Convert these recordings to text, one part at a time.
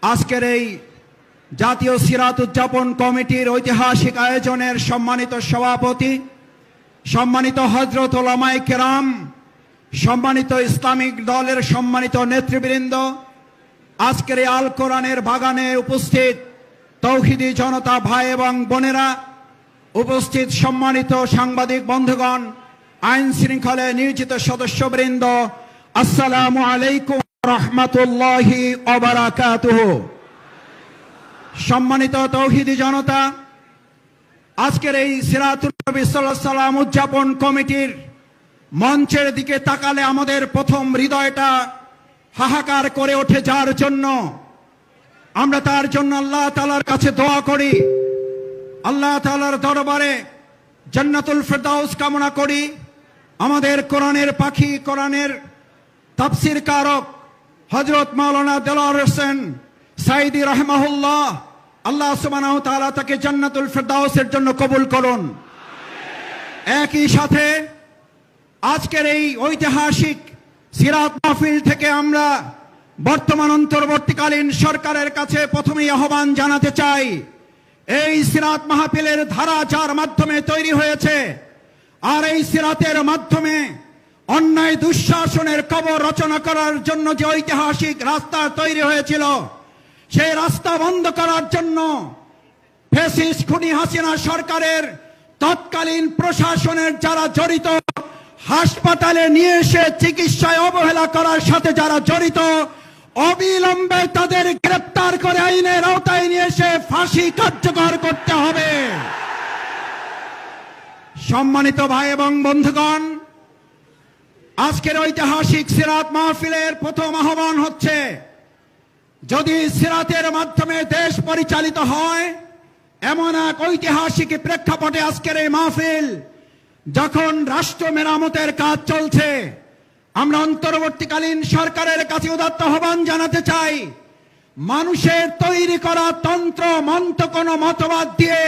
আজকের এই জাতীয় সিরাত উদযাপন কমিটির ঐতিহাসিক আয়োজনের সম্মানিত সভাপতি, সম্মানিত হযরত উলামায়ে কেরাম, সম্মানিত ইসলামিক দলের সম্মানিত নেতৃবৃন্দ, আজকের এই আল কোরআনের বাগানে উপস্থিত তৌহিদি জনতা ভাই এবং বোনেরা, উপস্থিত সম্মানিত সাংবাদিক বন্ধুগণ, আইন শৃঙ্খলায় নিয়োজিত সদস্যবৃন্দ, আসসালামু আলাইকুম রাহমাতুল্লাহি ওয়া বারাকাতুহু। সম্মানিত তৌহিদি জনতা, আজকের এই সিরাতুন নবী সাল্লাল্লাহু আলাইহি ওয়াসাল্লাম উদযাপন কমিটির মঞ্চের দিকে তাকালে আমাদের প্রথম হৃদয়টা হাহাকার করে ওঠে, যার জন্য আমরা তার জন্য আল্লাহ তাআলার কাছে দোয়া করি, আল্লাহ তাআলার দরবারে জান্নাতুল ফেরদাউস কামনা করি। আমাদের কোরআনের পাখি, কোরআনের তাফসীর কারক হযরত মাওলানা দেলোয়ার হোসেন সাঈদী রাহিমাহুল্লাহ, আল্লাহ সুবহানাহু ওয়া তাআলা তাকে জান্নাতুল ফেরদাউসের জন্য কবুল করুন। একই সাথে আজকের এই ঐতিহাসিক সিরাত মাহফিল থেকে আমরা বর্তমান অন্তর্বর্তীকালীন সরকারের কাছে প্রথমেই আহ্বান জানাতে চাই, এই সিরাত মাহফিলের ধারা যার মাধ্যমে তৈরি হয়েছে, আর এই সিরাতের মাধ্যমে অন্যায় দুঃশাসনের কবর রচনা করার জন্য যে ঐতিহাসিক রাস্তা তৈরি হয়েছিল, সেই রাস্তা বন্ধ করার জন্য ফ্যাসিস্ট খুনি হাসিনা সরকারের তৎকালীন প্রশাসনের যারা জড়িত, হাসপাতালে নিয়ে এসে চিকিৎসায় অবহেলা করার সাথে যারা জড়িত, অবিলম্বে তাদের গ্রেপ্তার করে আইনের আওতায় নিয়ে এসে ফাঁসি কার্যকর করতে হবে। সম্মানিত ভাই এবং বন্ধুগণ, আজকের ঐতিহাসিক সিরাত মাহফিলের প্রথম আহ্বান হচ্ছে, যদি সিরাতের মাধ্যমে দেশ পরিচালিত হয়, এমন এক ঐতিহাসিক প্রেক্ষাপটে আজকের এই মাহফিল, যখন রাষ্ট্র মেরামতের কাজ চলছে, আমরা অন্তর্বর্তীকালীন সরকারের কাছে উদাত্ত আহ্বান জানাতে চাই, মানুষের তৈরি করা তন্ত্র মন্ত্র কোনো মতবাদ দিয়ে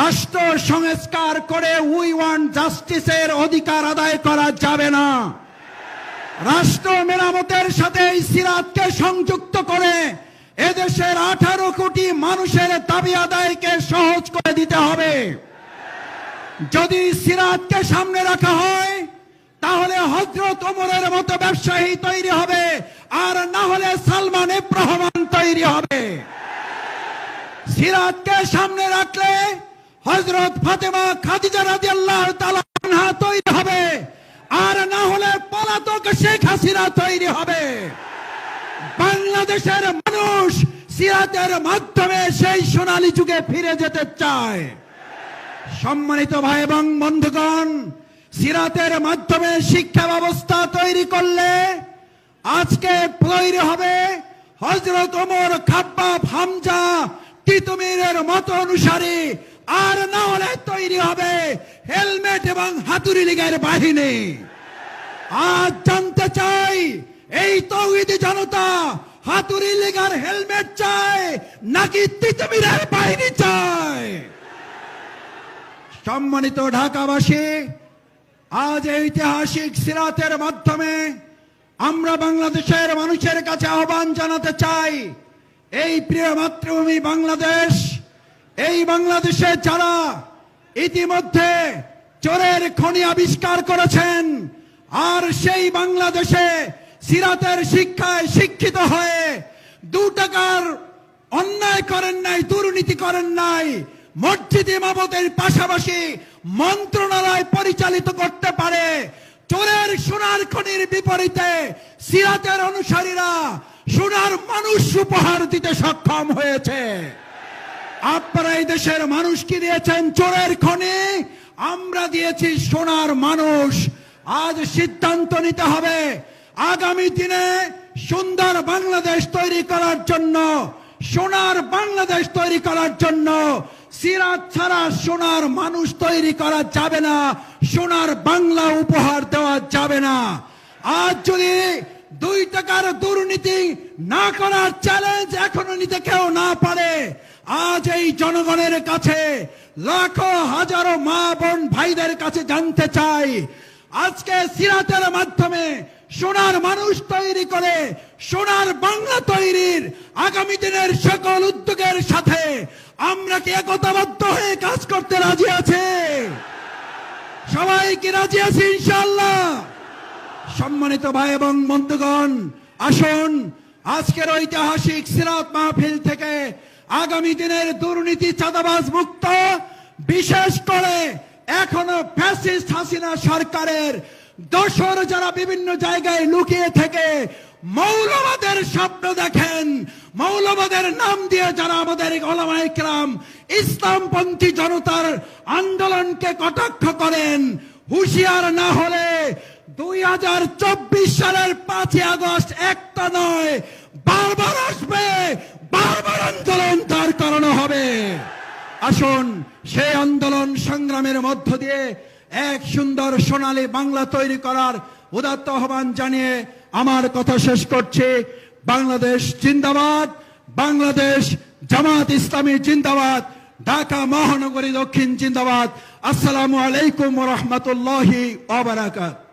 রাষ্ট্র সংস্কার করে উই ওয়ান্ট জাস্টিসের অধিকার আদায় করা যাবে না। রাষ্ট্র মেরামতের সাথে এই সিরাতকে সংযুক্ত করে এদেশের 18 কোটি মানুষের দাবি আদায়কে সহজ করে দিতে হবে। যদি সিরাতকে সামনে রাখা হয়, তাহলে হযরত ওমরের মতো ব্যবসায়ী তৈরি হবে, আর না হলে সালমান ইবনে রহমান তৈরি হবে। সিরাতকে সামনে রাখলে হযরত ফাতেমা খাদিজা রাদিয়াল্লাহু তাআলা আনহা তৈরি হবে, আর না হলে পলাতক শেখ হাসিনা তৈরি হবে। বাংলাদেশের মানুষ সিরাতের মাধ্যমে সেই সোনালী যুগে ফিরে যেতে চায়। সম্মানিত ভাই এবং বন্ধুগণ, সিরাতের মাধ্যমে শিক্ষা ব্যবস্থা তৈরি করলে আজকে তৈরি হবে হযরত ওমর, খাব্বাব, হামজা, তিতুমীরের মত অনুসারী, আর না হলে তৈরি হবে হেলমেট এবং হাতুড়ি লীগের বাহিনী। আজ জানতে চাই, এই তৌহিদি জনতা হাতুড়ি লীগের হেলমেট চায় নাকি তিতুমীরের বাহিনী চায়? সম্মানিত ঢাকাবাসী, আজ ঐতিহাসিক সিরাতের মাধ্যমে আমরা বাংলাদেশের মানুষের কাছে আহ্বান জানাতে চাই, এই প্রিয় মাতৃভূমি বাংলাদেশ, এই বাংলাদেশে যারা ইতিমধ্যে চোরের খনি আবিষ্কার করেছেন, আর সেই বাংলাদেশে সিরাতের শিক্ষায় শিক্ষিত হয়ে 2 টাকার অন্যায় করেন নাই, দুর্নীতি করেন নাই, মসজিদ ইমামতের পাশাপাশি মন্ত্রণালয় পরিচালিত করতে পারে, চোরের সোনার খনির বিপরীতে সিরাতের অনুসারীরা সোনার মানুষ উপহার দিতে সক্ষম হয়েছে। আপনারা এই দেশের মানুষ কি দিয়েছেন? চোরের খনি। আমরা দিয়েছি সোনার মানুষ। আজ সিদ্ধান্ত নিতে হবে, আগামী দিনে সুন্দর বাংলাদেশ তৈরি করার জন্য, সোনার বাংলাদেশ তৈরি করার জন্য সিরাত ছাড়া সোনার মানুষ তৈরি করা যাবে না, সোনার বাংলা উপহার দেওয়া যাবে না। আজ যদি 2 টাকার দুর্নীতি না করার চ্যালেঞ্জ এখনো নিতে কেউ না পারে, আজ এই জনগণের কাছে, লাখো হাজারো মা বোন ভাইদের কাছে জানতে চাই, আজকে সিরাতের মাধ্যমে সোনার মানুষ তৈরি করে সোনার বাংলা তৈরির আগামী দিনের সকল উদ্যোগের সাথে আমরা কি একতাবদ্ধ হয়ে কাজ করতে রাজি আছে? সবাই কি রাজি আছে ইনশাআল্লাহ? সম্মানিত ভাই এবং বন্ধুগণ, আসুন আজকের ঐতিহাসিক সিরাত মাহফিল থেকে আগামী দিনের দুর্নীতি চাঁদাবাজ মুক্ত, বিশেষ করে এখনো ফ্যাসিস্ট হাসিনা সরকারের দোসর যারা বিভিন্ন জায়গায় লুকিয়ে থেকে মৌলবাদের স্বপ্ন দেখেন, মৌলবাদের নাম দিয়ে যারা আমাদের ওলামায়ে কেরাম ইসলামপন্থী জনতার আন্দোলনকে কটাক্ষ করেন, হুঁশিয়ার না হলে 2024 সালের 5ই আগস্ট একটা নয় বারবার আসবে, বারবার আন্দোলন তার কারণে হবে। আসুন সেই আন্দোলন সংগ্রামের মধ্য দিয়ে এক সুন্দর সোনালী বাংলা তৈরি করার উদাত্ত আহ্বান জানিয়ে আমার কথা শেষ করছি। বাংলাদেশ জিন্দাবাদ, বাংলাদেশ জামাত ইসলামী জিন্দাবাদ, ঢাকা মহানগরী দক্ষিণ জিন্দাবাদ। আসসালামু আলাইকুম ওয়া রাহমাতুল্লাহি ওয়া বারাকাতুহু।